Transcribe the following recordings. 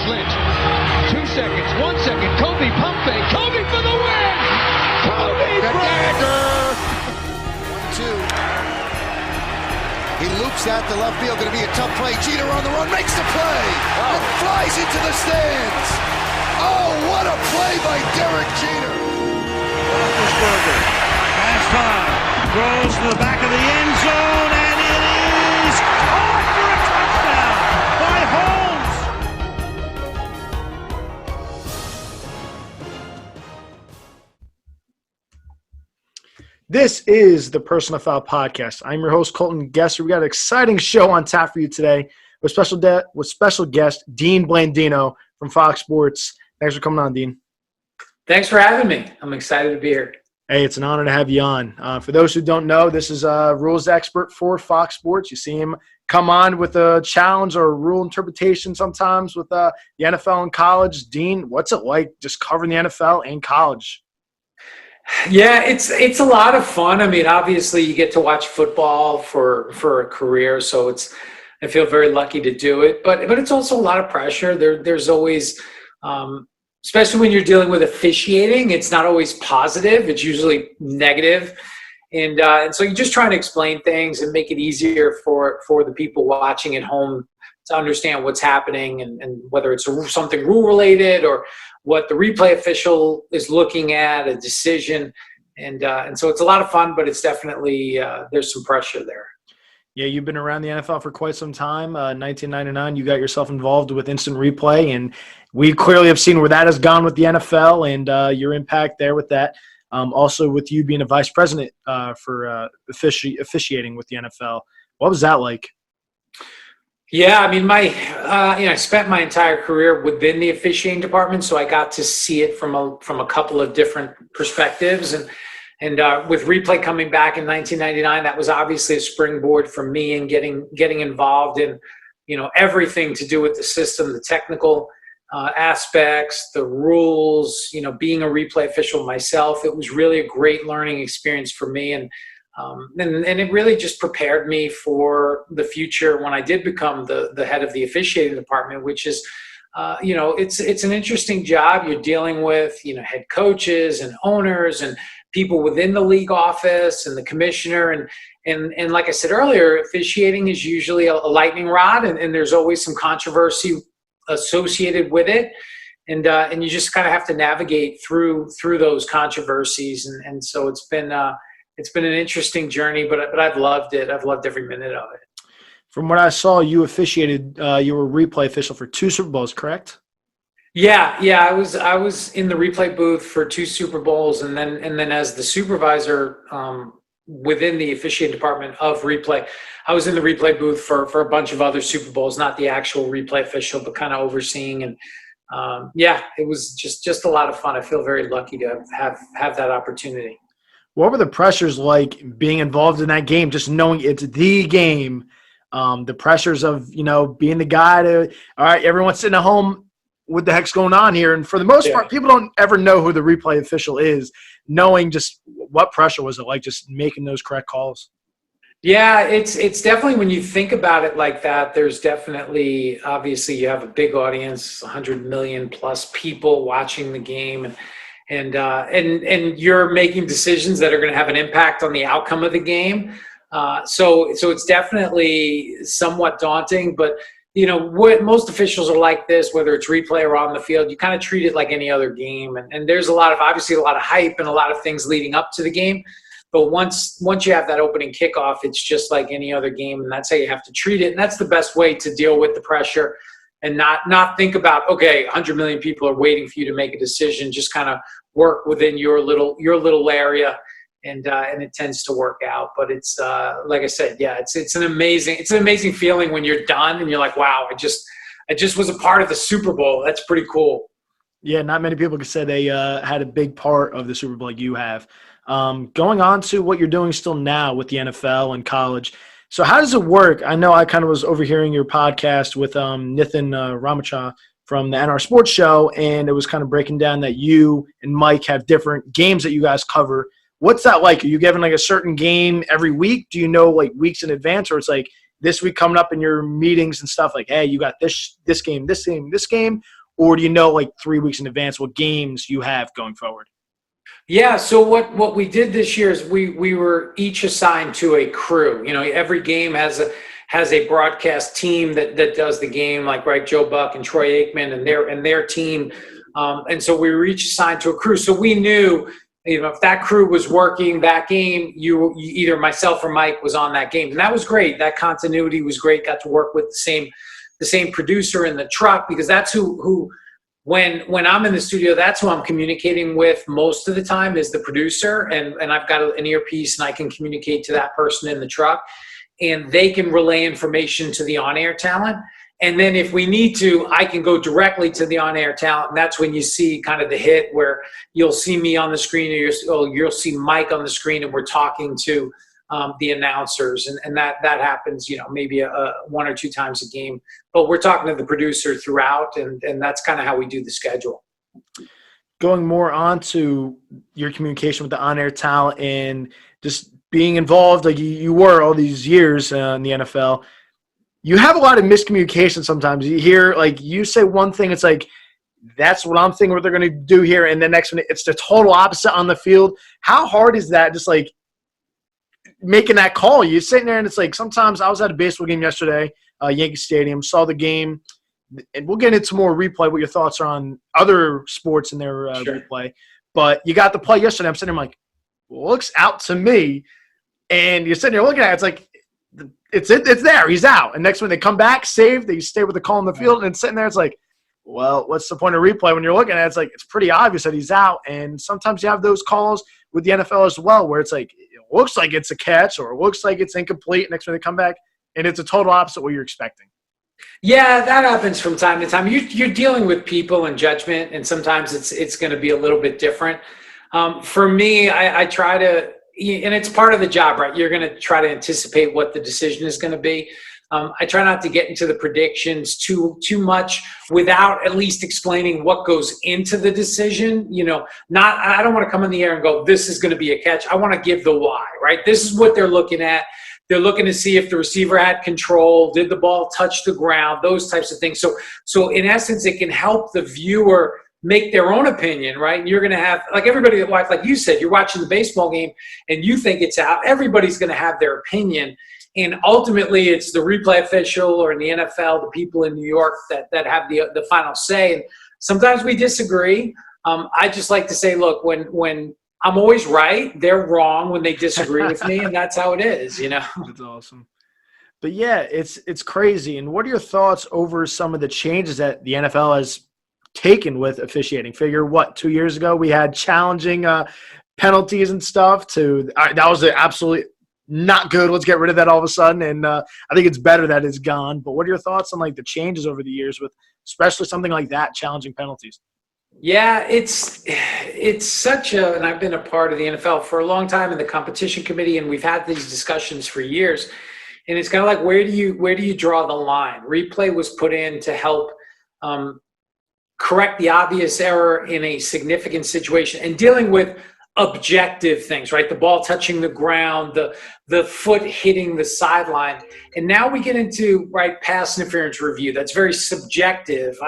clinch. 2 seconds, 1 second. Kobe pump fake. Kobe for the win. Kobe the dagger. 1-2. He loops out to left field. Going to be a tough play. Jeter on the run, makes the play, and flies into the stands. Oh, what a play by Derek Jeter. Roethlisberger has time, throws to the back of the end zone, and it is caught for a touchdown by Holmes. This is the Personal Foul Podcast. I'm your host, Colton Guesser. We got an exciting show on tap for you today with special guest Dean Blandino from Fox Sports. Thanks for coming on, Dean. Thanks for having me. I'm excited to be here. Hey, it's an honor to have you on. For those who don't know, this is a rules expert for Fox Sports. You see him come on with a challenge or a rule interpretation sometimes with the NFL and college. Dean, what's it like just covering the NFL and college? Yeah, it's a lot of fun. I mean, obviously you get to watch football for a career, so I feel very lucky to do it. But it's also a lot of pressure. There's always, especially when you're dealing with officiating, it's not always positive. It's usually negative. And so you're just trying to explain things and make it easier for the people watching at home to understand what's happening and whether it's something rule related or what the replay official is looking at, a decision. And so it's a lot of fun, but it's definitely there's some pressure there. Yeah, you've been around the NFL for quite some time. 1999, you got yourself involved with instant replay, and we clearly have seen where that has gone with the NFL and your impact there with that. Also with you being a vice president for officiating with the NFL. What was that like? Yeah, I mean, I spent my entire career within the officiating department, so I got to see it from a couple of different perspectives. And with replay coming back in 1999, that was obviously a springboard for me in getting involved in, everything to do with the system, the technical aspects, the rules. Being a replay official myself, it was really a great learning experience for me, and it really just prepared me for the future when I did become the head of the officiating department, which is, it's an interesting job. You're dealing with, head coaches and owners and people within the league office and the commissioner. And like I said earlier, officiating is usually a lightning rod, and there's always some controversy associated with it. And you just kind of have to navigate through those controversies. And so it's been an interesting journey, but I've loved it. I've loved every minute of it. From what I saw, you officiated. You were a replay official for 2 Super Bowls, correct? Yeah. I was in the replay booth for 2 Super Bowls, and then as the supervisor within the officiating department of replay, I was in the replay booth for a bunch of other Super Bowls, not the actual replay official, but kind of overseeing. And it was just a lot of fun. I feel very lucky to have that opportunity. What were the pressures like being involved in that game, just knowing it's the game, the pressures of, being the guy to, all right, everyone's sitting at home, what the heck's going on here? And for the most part, people don't ever know who the replay official is, knowing just what pressure was it like just making those correct calls? Yeah, it's definitely, when you think about it like that, there's definitely, obviously you have a big audience, 100 million plus people watching the game, and you're making decisions that are going to have an impact on the outcome of the game. So it's definitely somewhat daunting, but what most officials are like this, whether it's replay or on the field, you kind of treat it like any other game. And there's obviously a lot of hype and a lot of things leading up to the game. But once you have that opening kickoff, it's just like any other game, and that's how you have to treat it. And that's the best way to deal with the pressure and not think about, okay, 100 million people are waiting for you to make a decision. Just kind of work within your little area, and it tends to work out. But it's like I said, yeah, it's an amazing feeling when you're done and you're like, wow, I just was a part of the Super Bowl. That's pretty cool. Yeah, not many people can say they had a big part of the Super Bowl like you have. Going on to what you're doing still now with the NFL and college. So how does it work? I know I kind of was overhearing your podcast with Nithin Ramacha from the NR Sports Show, and it was kind of breaking down that you and Mike have different games that you guys cover. What's that like? Are you given like a certain game every week? Do you know like weeks in advance, or it's like this week coming up in your meetings and stuff like, hey, you got this game, or do you know like 3 weeks in advance what games you have going forward? Yeah, so what we did this year is we were each assigned to a crew. You know, every game has a broadcast team that does the game, like right, Joe Buck and Troy Aikman and their team. And so we were each assigned to a crew. So we knew, you know, if that crew was working that game, you either myself or Mike was on that game. And that was great. That continuity was great. Got to work with the same producer in the truck, because that's who when I'm in the studio, that's who I'm communicating with most of the time is the producer. And I've got an earpiece and I can communicate to that person in the truck, and they can relay information to the on-air talent. And then if we need to, I can go directly to the on-air talent. And that's when you see kind of the hit where you'll see me on the screen, or you'll see Mike on the screen, and we're talking to the announcers. And that happens, you know, maybe one or two times a game. But we're talking to the producer throughout, and that's kind of how we do the schedule. Going more on to your communication with the on-air talent and just being involved like you were all these years in the NFL, you have a lot of miscommunication sometimes. You hear, like, you say one thing, it's like, that's what I'm thinking what they're going to do here, and the next minute it's the total opposite on the field. How hard is that, just like making that call? You're sitting there and it's like, sometimes I was at a baseball game yesterday, Yankee Stadium, saw the game, and we'll get into more replay, what your thoughts are on other sports in their Sure. replay. But you got the play yesterday. I'm sitting there, I'm like, looks out to me. And you're sitting there looking at it, it's like, it's there, he's out. And next when they come back, saved, they stay with the call in the field, and sitting there, it's like, well, what's the point of replay when you're looking at it? It's like, it's pretty obvious that he's out. And sometimes you have those calls with the NFL as well, where it's like, it looks like it's a catch, or it looks like it's incomplete. Next when they come back, and it's a total opposite what you're expecting. Yeah, that happens from time to time. You're dealing with people and judgment, and sometimes it's going to be a little bit different. For me, I try to, and it's part of the job, right? You're going to try to anticipate what the decision is going to be. I try not to get into the predictions too much without at least explaining what goes into the decision. You know, I don't want to come in the air and go, this is going to be a catch. I want to give the why, right? This is what they're looking at. They're looking to see if the receiver had control, did the ball touch the ground, those types of things. So in essence, it can help the viewer make their own opinion, right? And you're going to have, like everybody that watch, like you said, you're watching the baseball game and you think it's out. Everybody's going to have their opinion. And ultimately, it's the replay official, or in the NFL, the people in New York that have the final say. And sometimes we disagree. I just like to say, look, when I'm always right, they're wrong when they disagree with me, and that's how it is, you know. That's awesome. But yeah, it's crazy. And what are your thoughts over some of the changes that the NFL has taken with officiating? Figure 2 years ago we had challenging penalties and stuff that was absolutely not good. Let's get rid of that all of a sudden. And I think it's better that it's gone. But what are your thoughts on like the changes over the years with especially something like that, challenging penalties? Yeah, it's such a, and I've been a part of the NFL for a long time in the competition committee, and we've had these discussions for years. And it's kind of like, where do you draw the line? Replay was put in to help correct the obvious error in a significant situation, and dealing with objective things, right? The ball touching the ground, the foot hitting the sideline. And now we get into, right, pass interference review. That's very subjective.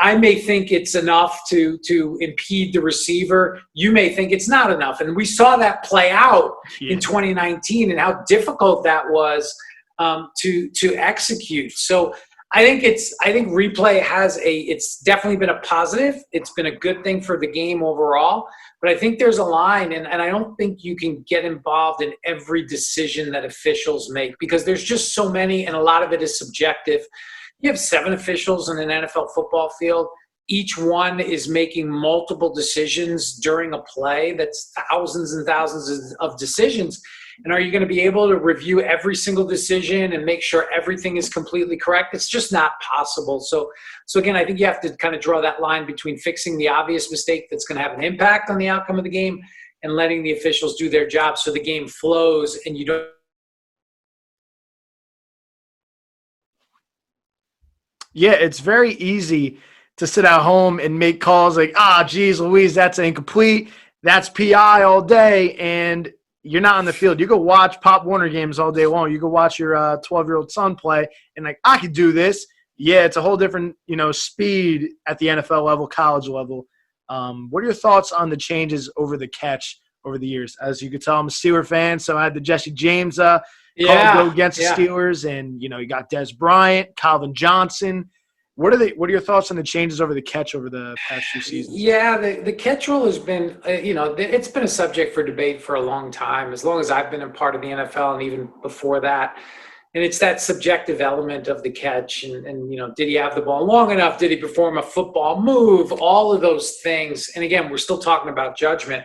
I may think it's enough to impede the receiver. You may think it's not enough. And we saw that play out in 2019 and how difficult that was to execute. So I think replay it's definitely been a positive. It's been a good thing for the game overall. But I think there's a line, and I don't think you can get involved in every decision that officials make, because there's just so many, and a lot of it is subjective. You have 7 officials in an NFL football field. Each one is making multiple decisions during a play. That's thousands and thousands of decisions. And are you going to be able to review every single decision and make sure everything is completely correct? It's just not possible. So again, I think you have to kind of draw that line between fixing the obvious mistake that's going to have an impact on the outcome of the game and letting the officials do their job so the game flows and you don't. Yeah, it's very easy to sit at home and make calls like, geez, Louise, that's incomplete. That's PI all day. And you're not on the field. You go watch Pop Warner games all day long. You go watch your 12-year-old son play, and like, I could do this. Yeah, it's a whole different, speed at the NFL level, college level. What are your thoughts on the changes over the catch over the years? As you could tell, I'm a Steeler fan, so I had the Jesse James call go against the Steelers, and you got Des Bryant, Calvin Johnson. What are your thoughts on the changes over the catch over the past few seasons? Yeah, the catch rule has been, it's been a subject for debate for a long time, as long as I've been a part of the NFL and even before that. And it's that subjective element of the catch. And did he have the ball long enough? Did he perform a football move? All of those things. And again, we're still talking about judgment.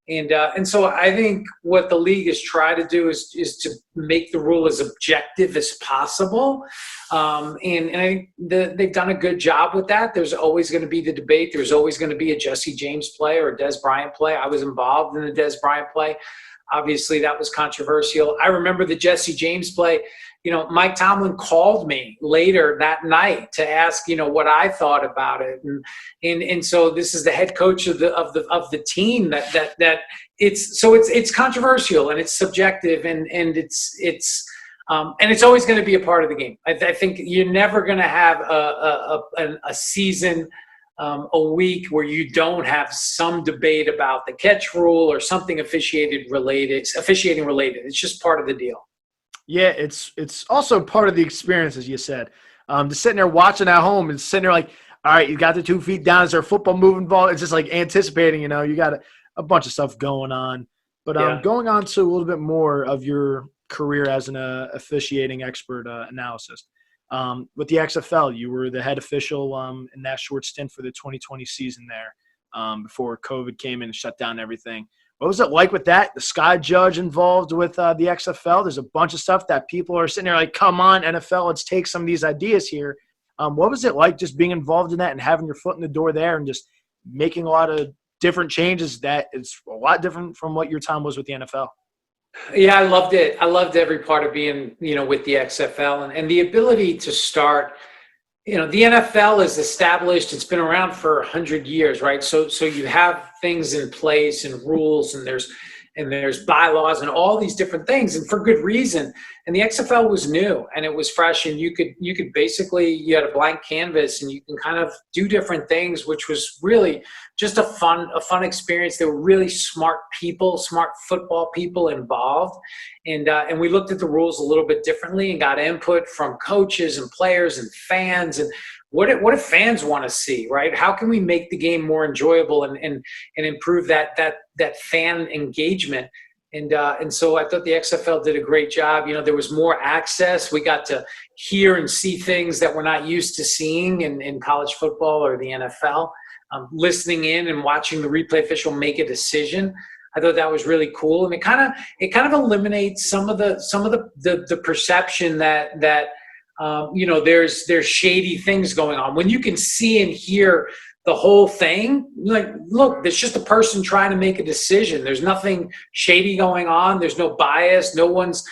And so I think what the league has tried to do is to make the rule as objective as possible. And I think they've done a good job with that. There's always going to be the debate. There's always going to be a Jesse James play or a Des Bryant play. I was involved in the Des Bryant play. Obviously, that was controversial. I remember the Jesse James play. Mike Tomlin called me later that night to ask, what I thought about it, and so this is the head coach of the team that it's controversial and it's subjective and it's always going to be a part of the game. I think you're never going to have a season. A week where you don't have some debate about the catch rule or something officiating related. It's just part of the deal. Yeah, it's also part of the experience, as you said. Just sitting there watching at home and sitting there like, all right, you got the 2 feet down. Is there a football moving ball? It's just like anticipating, you got a bunch of stuff going on. But going on to a little bit more of your career as an officiating expert analysis. With the XFL, you were the head official in that short stint for the 2020 season there before COVID came in and shut down everything. What was it like with that? The Sky Judge involved with the XFL? There's a bunch of stuff that people are sitting there like, come on, NFL, let's take some of these ideas here. What was it like just being involved in that and having your foot in the door there and just making a lot of different changes that it's a lot different from what your time was with the NFL? Yeah, I loved it. I loved every part of being, with the XFL and the ability to start. The NFL is established. It's been around for 100 years, right? So you have things in place and rules, and there's bylaws and all these different things, and for good reason. And the XFL was new and it was fresh, and you could basically, you had a blank canvas and you can kind of do different things, which was really just a fun experience. There were really smart people, smart football people involved. And we looked at the rules a little bit differently and got input from coaches and players and fans. And what do fans want to see, right? How can we make the game more enjoyable and improve that fan engagement? And so I thought the XFL did a great job. There was more access. We got to hear and see things that we're not used to seeing in college football or the NFL. Listening in and watching the replay official make a decision, I thought that was really cool, and it kind of eliminates some of the perception that there's shady things going on when you can see and hear the whole thing. Like, look, there's just a person trying to make a decision. There's nothing shady going on. There's no bias. No one's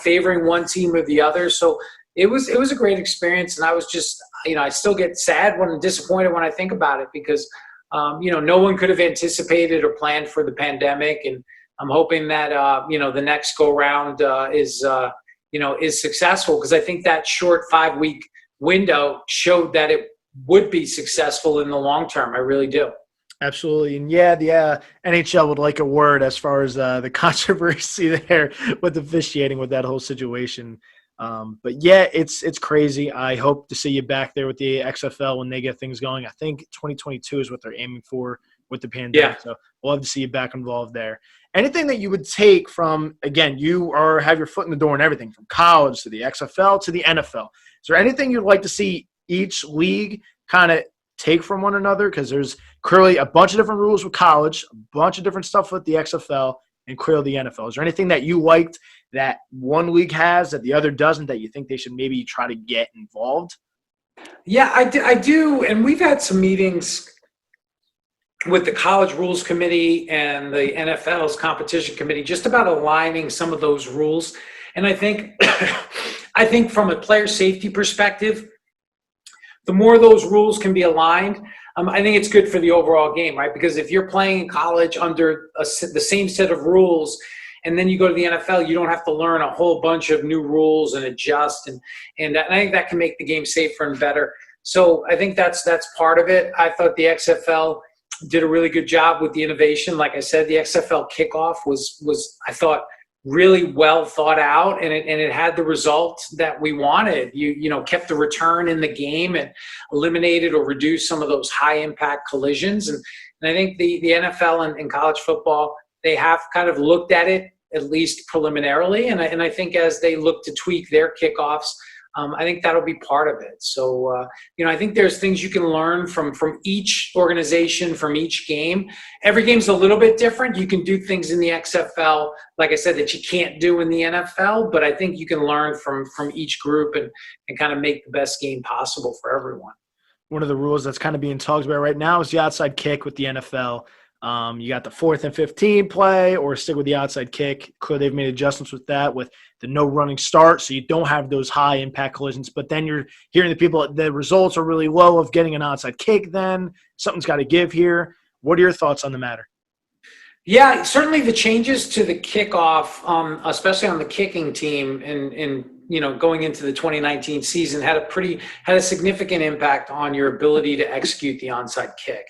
favoring one team or the other. So it was a great experience, and I was just I still get sad when I'm disappointed when I think about it because no one could have anticipated or planned for the pandemic, and I'm hoping that the next go round is successful, because I think that short 5-week window showed that it would be successful in the long term. I really do. Absolutely. And the NHL would like a word as far as the controversy there with officiating with that whole situation. But yeah, it's crazy. I hope to see you back there with the XFL when they get things going. I think 2022 is what they're aiming for with the pandemic. Yeah. So we'll love to see you back involved there. Anything that you would take from, again, have your foot in the door and everything from college to the XFL to the NFL. Is there anything you'd like to see each league kind of take from one another? Because there's clearly a bunch of different rules with college, a bunch of different stuff with the XFL, and clearly the NFL. Is there anything that you liked that one league has that the other doesn't, that you think they should maybe try to get involved? Yeah, I do. And we've had some meetings with the College Rules Committee and the NFL's Competition Committee just about aligning some of those rules. And I think from a player safety perspective, the more those rules can be aligned, I think it's good for the overall game, right? Because if you're playing in college under the same set of rules And then you go to the NFL, you don't have to learn a whole bunch of new rules and adjust. And I think that can make the game safer and better. So I think that's part of it. I thought the XFL did a really good job with the innovation. Like I said, the XFL kickoff was I thought, really well thought out, and it had the result that we wanted. You know, kept the return in the game and eliminated or reduced some of those high impact collisions. And I think the NFL and college football, they have kind of looked at it, at least preliminarily. And I think as they look to tweak their kickoffs, I think that'll be part of it. So, you know, I think there's things you can learn from each organization, from each game. Every game's a little bit different. You can do things in the XFL, like I said, that you can't do in the NFL, but I think you can learn from each group and kind of make the best game possible for everyone. One of the rules that's kind of being talked about right now is the outside kick with the NFL. You got the 4th and 15 play, or stick with the outside kick. Clearly, they've made adjustments with that, with the no running start, so you don't have those high impact collisions. But then you're hearing the people, the results are really low of getting an outside kick. Then something's got to give here. What are your thoughts on the matter? Yeah, certainly the changes to the kickoff, especially on the kicking team, and you know, going into the 2019 season, had a significant impact on your ability to execute the onside kick.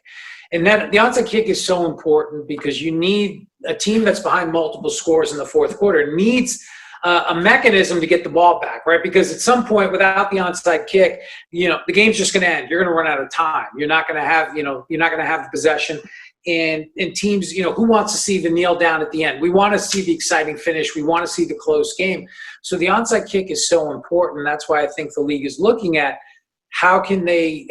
And that the onside kick is so important because you need a team that's behind multiple scores in the fourth quarter needs a mechanism to get the ball back, right? Because at some point, without the onside kick, you know, the game's just going to end. You're going to run out of time. You're not going to have the possession. And teams, you know, who wants to see the kneel down at the end? We want to see the exciting finish. We want to see the close game. So the onside kick is so important. That's why I think the league is looking at how can they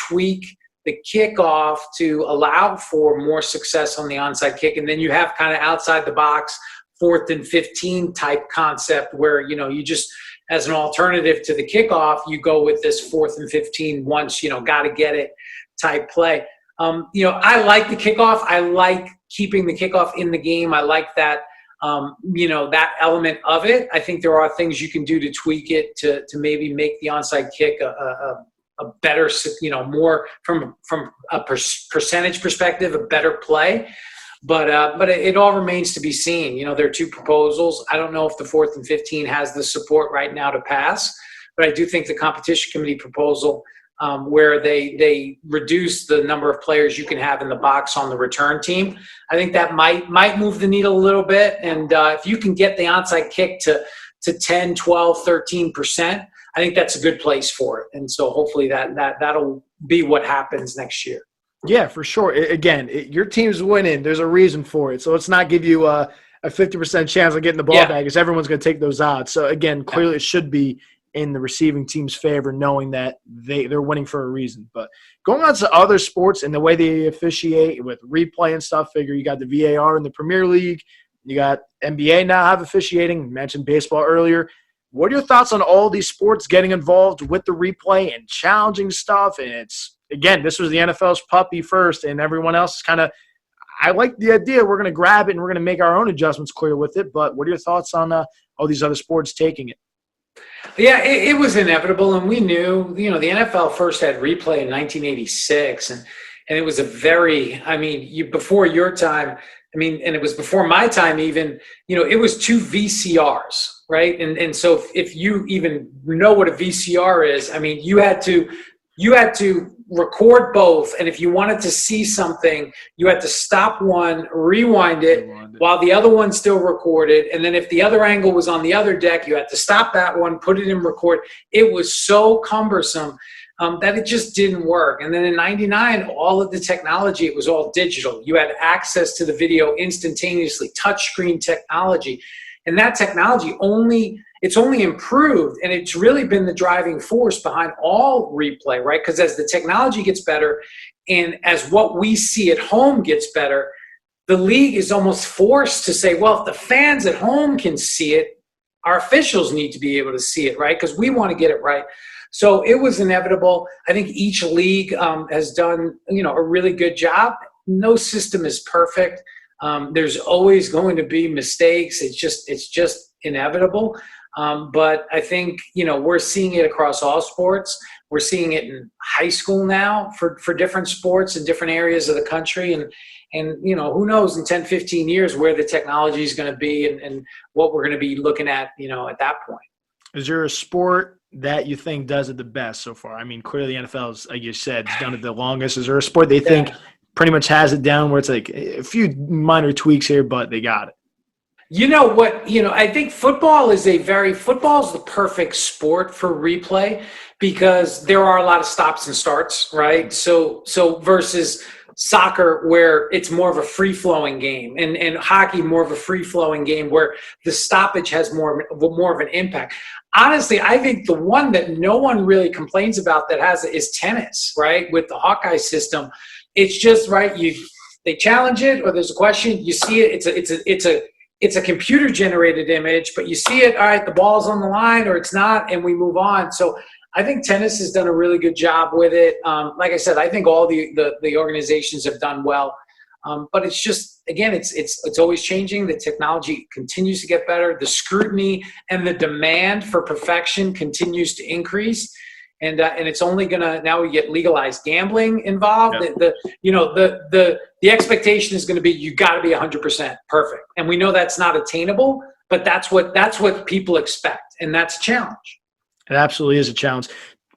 tweak the kickoff to allow for more success on the onside kick. And then you have kind of outside the box 4th and 15 type concept where, you know, you just, as an alternative to the kickoff, you go with this 4th and 15 once, you know, got to get it type play. You know, I like the kickoff. I like keeping the kickoff in the game. I like that, you know, that element of it. I think there are things you can do to tweak it to maybe make the onside kick a better, you know, more from a percentage perspective, a better play. But it all remains to be seen. You know, there are 2 proposals. I don't know if the 4th and 15 has the support right now to pass, but I do think the competition committee proposal, where they reduce the number of players you can have in the box on the return team, I think that might move the needle a little bit. And if you can get the onside kick to 10, 12, 13%, I think that's a good place for it. And so hopefully that'll be what happens next year. Yeah, for sure. Again, your team's winning. There's a reason for it. So let's not give you a 50% chance of getting the ball back, because everyone's going to take those odds. So, again, clearly it should be in the receiving team's favor, knowing that they're winning for a reason. But going on to other sports and the way they officiate with replay and stuff, figure you got the VAR in the Premier League. You got NBA now have officiating. You mentioned baseball earlier. What are your thoughts on all these sports getting involved with the replay and challenging stuff? And it's, again, this was the NFL's puppy first, and everyone else is kind of – I like the idea. We're going to grab it and we're going to make our own adjustments clear with it. But what are your thoughts on all these other sports taking it? Yeah, it was inevitable, and we knew, you know, the NFL first had replay in 1986, and it was a very – I mean, before your time – I mean, and it was before my time even, you know, it was 2 VCRs, right? And so if you even know what a VCR is, I mean, you had to record both. And if you wanted to see something, you had to stop one, rewind it while the other one still recorded. And then if the other angle was on the other deck, you had to stop that one, put it in record. It was so cumbersome that it just didn't work. And then in 99, all of the technology, it was all digital. You had access to the video instantaneously, touchscreen technology. And that technology it's only improved, and it's really been the driving force behind all replay, right? Because as the technology gets better and as what we see at home gets better, the league is almost forced to say, well, if the fans at home can see it, our officials need to be able to see it, right? Because we want to get it right. So it was inevitable. I think each league has done, you know, a really good job. No system is perfect. There's always going to be mistakes. It's just inevitable. But I think, we're seeing it across all sports. We're seeing it in high school now for different sports in different areas of the country. And who knows in 10, 15 years where the technology is going to be and what we're going to be looking at, at that point. Is there a sport that you think does it the best so far? I mean, clearly the NFL's, like you said, has done it the longest. Is there a sport they think pretty much has it down where it's like a few minor tweaks here, but they got it? You know what? I think football is the perfect sport for replay because there are a lot of stops and starts, right? So versus soccer where it's more of a free-flowing game and hockey more of a free-flowing game where the stoppage has more of an impact. Honestly, I think the one that no one really complains about that has it is tennis, right? With the Hawkeye system, it's just right. They challenge it or there's a question, you see it. It's a computer generated image, but you see it. All right, the ball's on the line or it's not, and we move on. So I think tennis has done a really good job with it. Like I said, I think all the organizations have done well. But it's just, again, it's always changing. The technology continues to get better. The scrutiny and the demand for perfection continues to increase. And it's only gonna, now we get legalized gambling involved. Yeah. The expectation is going to be you got to be 100% perfect, and we know that's not attainable. But that's what people expect, and that's a challenge. It absolutely is a challenge.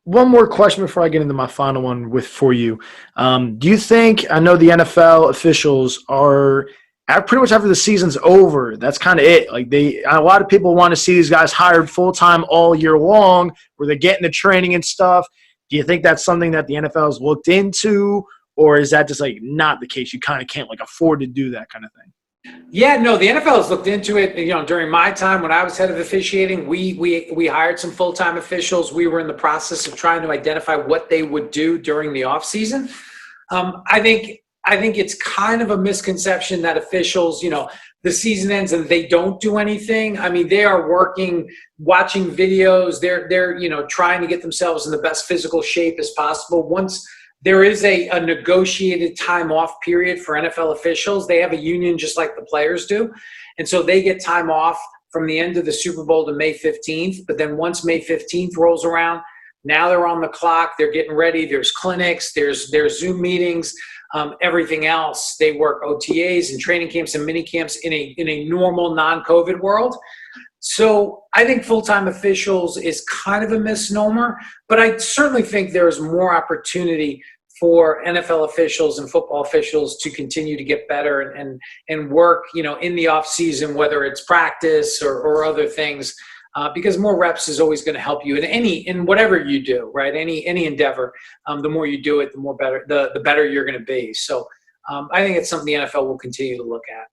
One more question before I get into my final one for you. Do you think, I know the NFL officials are pretty much after the season's over, that's kind of it. Like a lot of people want to see these guys hired full-time all year long where they're getting the training and stuff. Do you think that's something that the NFL has looked into, or is that just like not the case? You kind of can't like afford to do that kind of thing. Yeah, no, the NFL has looked into it. During my time when I was head of officiating, we hired some full-time officials. We were in the process of trying to identify what they would do during the off season. I think it's kind of a misconception that officials, the season ends and they don't do anything. I mean, they are working, watching videos. They're trying to get themselves in the best physical shape as possible. Once there is a negotiated time off period for NFL officials, they have a union just like the players do. And so they get time off from the end of the Super Bowl to May 15th. But then once May 15th rolls around, now they're on the clock. They're getting ready. There's clinics. There's Zoom meetings. Everything else, they work OTAs and training camps and mini camps in a normal non-COVID world. So I think full-time officials is kind of a misnomer, but I certainly think there's more opportunity for NFL officials and football officials to continue to get better and work, in the off season, whether it's practice or other things, because more reps is always going to help you in whatever you do, right? Any endeavor, the more you do it, the better you're going to be. So I think it's something the NFL will continue to look at.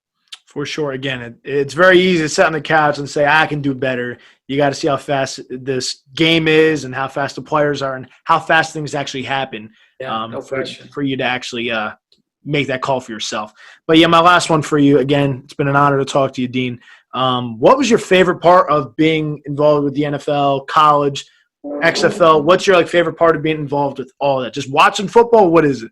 For sure. Again, it's very easy to sit on the couch and say, I can do better. You got to see how fast this game is and how fast the players are and how fast things actually happen. Yeah, no question. For you to actually make that call for yourself. But, yeah, my last one for you. Again, it's been an honor to talk to you, Dean. What was your favorite part of being involved with the NFL, college, XFL? What's your favorite part of being involved with all that? Just watching football? What is it?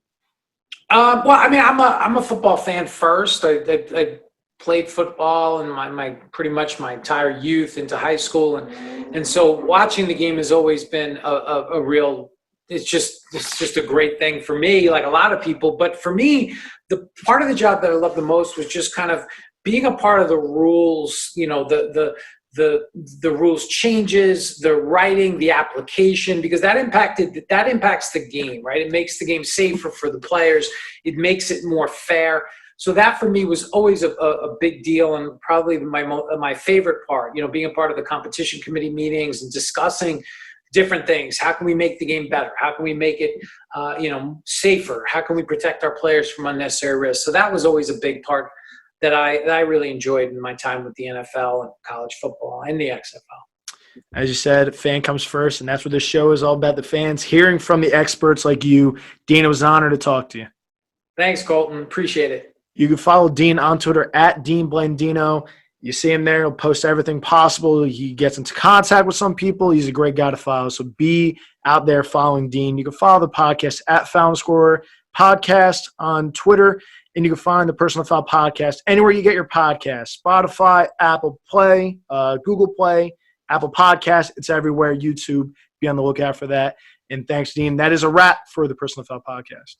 Well, I mean, I'm a football fan first. I played football in my pretty much my entire youth into high school, and so watching the game has always been a real. It's just a great thing for me, like a lot of people. But for me, the part of the job that I loved the most was just kind of being a part of the rules. The rules changes, the writing, the application, because that impacts the game, right? It makes the game safer for the players. It makes it more fair. So that for me was always a big deal, and probably my favorite part, being a part of the competition committee meetings and discussing different things. How can we make the game better? How can we make it, safer? How can we protect our players from unnecessary risk? So that was always a big part that I really enjoyed in my time with the NFL and college football and the XFL. As you said, fan comes first, and that's what this show is all about, the fans, hearing from the experts like you. Dean, it was an honor to talk to you. Thanks, Colton. Appreciate it. You can follow Dean on Twitter at Dean Blandino. You see him there. He'll post everything possible. He gets into contact with some people. He's a great guy to follow. So be out there following Dean. You can follow the podcast at Foul Scorer Podcast on Twitter. And you can find the Personal Foul Podcast anywhere you get your podcast. Spotify, Apple Play, Google Play, Apple Podcasts. It's everywhere. YouTube. Be on the lookout for that. And thanks, Dean. That is a wrap for the Personal NFL Podcast.